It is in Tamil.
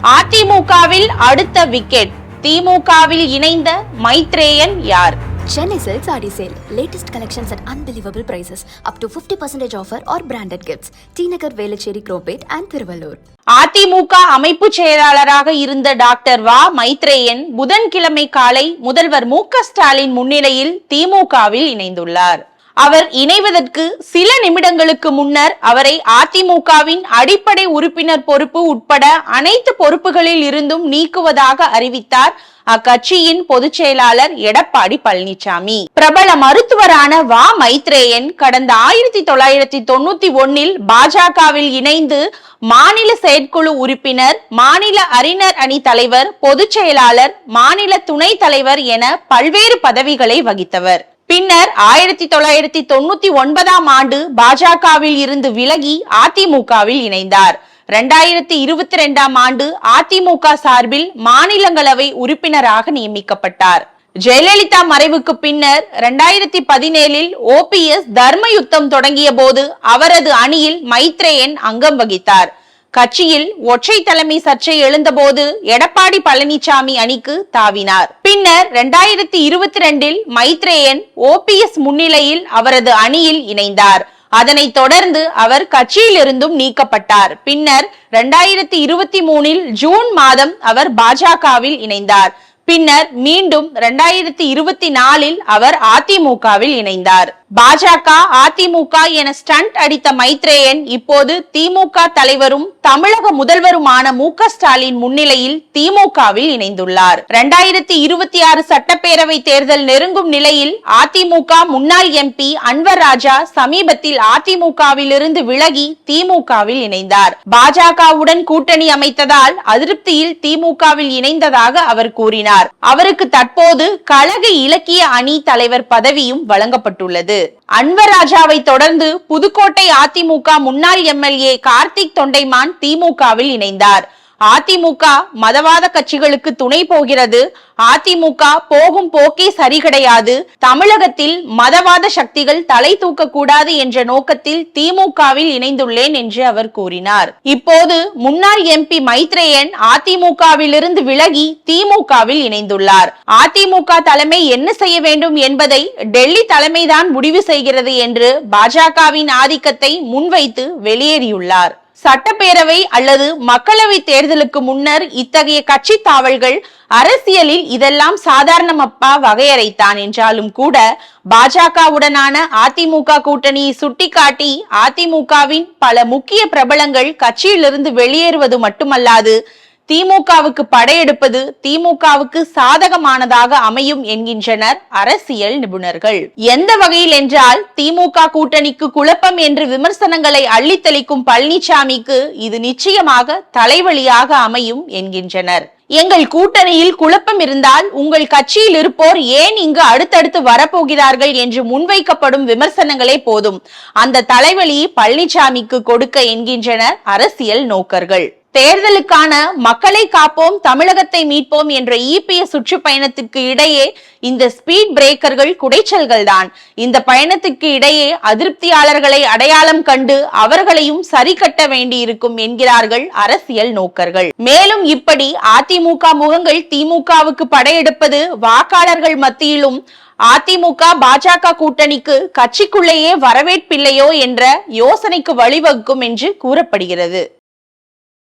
அதிமுகவில் அடுத்த விக்கெட், திமுகவில் இணைந்த மைத்ரேயன் யார்? Chennai Silks Saadi Sale. Latest collections at unbelievable prices. Up to 50% offer or branded gifts. T Nagar, Velachery, Cropate and Thiruvallur. AIADMK அமைப்பு செயலாளராக இருந்த டாக்டர் வ மைத்ரேயன் புதன்கிழமை காலை முதல்வர் மு.க.ஸ்டாலின் முன்னிலையில் திமுகவில் இணைந்துள்ளார். அவர் இணைவதற்கு சில நிமிடங்களுக்கு முன்னர் அவரை அதிமுகவின் அடிப்படை உறுப்பினர் பொறுப்பு உட்பட அனைத்து பொறுப்புகளில் இருந்தும் நீக்குவதாக அறிவித்தார் அக்கட்சியின் பொதுச் செயலாளர் எடப்பாடி பழனிசாமி. பிரபல மருத்துவரான வ மைத்ரேயன் கடந்த 1991 பாஜகவில் இணைந்து மாநில செயற்குழு உறுப்பினர், மாநில அறிஞர் அணி தலைவர், பொதுச் செயலாளர், மாநில துணைத் தலைவர் என பல்வேறு பதவிகளை வகித்தவர். பின்னர் 1999 பாஜகவில் இருந்து விலகி அதிமுகவில் இணைந்தார். 2022 அதிமுக சார்பில் மாநிலங்களவை உறுப்பினராக நியமிக்கப்பட்டார். ஜெயலலிதா மறைவுக்கு பின்னர் 2017 OPS தர்ம யுத்தம் தொடங்கிய போது அவரது அணியில் மைத்ரேயன் அங்கம் வகித்தார். கட்சியில் ஒற்றை தலைமை சர்ச்சை எழுந்தபோது எடப்பாடி பழனிசாமி அணிக்கு தாவினார். பின்னர் 2022 மைத்ரேயன் OPS முன்னிலையில் அவரது அணியில் இணைந்தார். அதனைத் தொடர்ந்து அவர் கட்சியிலிருந்தும் நீக்கப்பட்டார். பின்னர் 2023 ஜூன் மாதம் அவர் பாஜகவில் இணைந்தார். பின்னர் மீண்டும் 2024 அவர் அதிமுகவில் இணைந்தார். பாஜக அதிமுக என ஸ்டண்ட் அடித்த மைத்ரேயன் இப்போது திமுக தலைவரும் தமிழக முதல்வருமான மு.க.ஸ்டாலின் முன்னிலையில் திமுகவில் இணைந்துள்ளார். 2026 சட்டப்பேரவை தேர்தல் நெருங்கும் நிலையில் அதிமுக முன்னாள் MP அன்வர் ராஜா சமீபத்தில் அதிமுகவில் இருந்து விலகி திமுகவில் இணைந்தார். பாஜகவுடன் கூட்டணி அமைத்ததால் அதிருப்தியில் திமுகவில் இணைந்ததாக அவர் கூறினார். அவருக்கு தற்போது கழக இலக்கிய அணி தலைவர் பதவியும் வழங்கப்பட்டுள்ளது. அன்வர் ராஜாவை தொடர்ந்து புதுக்கோட்டை அதிமுக முன்னாள் MLA கார்த்திக் தொண்டைமான் திமுகவில் இணைந்தார். அதிமுக மதவாத கட்சிகளுக்கு துணை போகிறது. அதிமுக போகும் போக்கே சரி கிடையாது. தமிழகத்தில் மதவாத சக்திகள் தலை தூக்க கூடாது என்ற நோக்கத்தில் திமுகவில் இணைந்துள்ளேன் என்று அவர் கூறினார். இப்போது முன்னாள் MP மைத்ரேயன் அதிமுகவில் இருந்து விலகி திமுகவில் இணைந்துள்ளார். அதிமுக தலைமை என்ன செய்ய வேண்டும் என்பதை டெல்லி தலைமைதான் முடிவு செய்கிறது என்று பாஜகவின் ஆதிக்கத்தை முன்வைத்து வெளியேறியுள்ளார். சட்டப்பேரவை அல்லது மக்களவை தேர்தலுக்கு முன்னர் இத்தகைய கட்சி தாவல்கள் அரசியலில் இதெல்லாம் சாதாரணமப்பா வகையறைத்தான் என்றாலும் கூட பாஜகவுடனான அதிமுக கூட்டணியை சுட்டிக்காட்டி அதிமுகவின் பல முக்கிய பிரபலங்கள் கட்சியிலிருந்து வெளியேறுவது மட்டுமல்லாது திமுகவுக்கு படையெடுப்பது திமுகவுக்கு சாதகமானதாக அமையும் என்கின்றனர் அரசியல் நிபுணர்கள். எந்த வகையில் என்றால் திமுக கூட்டணிக்கு குழப்பம் என்று விமர்சனங்களை அள்ளித்தளிக்கும் பழனிசாமிக்கு இது நிச்சயமாக தலைவலியாக அமையும் என்கின்றனர். எங்கள் கூட்டணியில் குழப்பம் இருந்தால் உங்கள் கட்சியில் இருப்போர் ஏன் இங்கு அடுத்தடுத்து வரப்போகிறார்கள் என்று முன்வைக்கப்படும் விமர்சனங்களே போதும் அந்த தலைவலி பழனிசாமிக்கு கொடுக்க என்கின்றனர் அரசியல் நோக்கர்கள். தேர்தலுக்கான மக்களை காப்போம் தமிழகத்தை மீட்போம் என்ற EPS சுற்றுப்பயணத்திற்கு இடையே இந்த ஸ்பீட் பிரேக்கர்கள் குடைச்சல்கள் தான். இந்த பயணத்திற்கு இடையே அதிருப்தியாளர்களை அடையாளம் கண்டு அவர்களையும் சரி கட்ட வேண்டி இருக்கும் என்கிறார்கள் அரசியல் நோக்கர்கள். மேலும் இப்படி அதிமுக முகங்கள் திமுகவுக்கு படையெடுப்பது வாக்காளர்கள் மத்தியிலும் அதிமுக பாஜக கூட்டணிக்கு கட்சிக்குள்ளேயே வரவேற்பில்லையோ என்ற யோசனைக்கு வழிவகுக்கும் என்று கூறப்படுகிறது.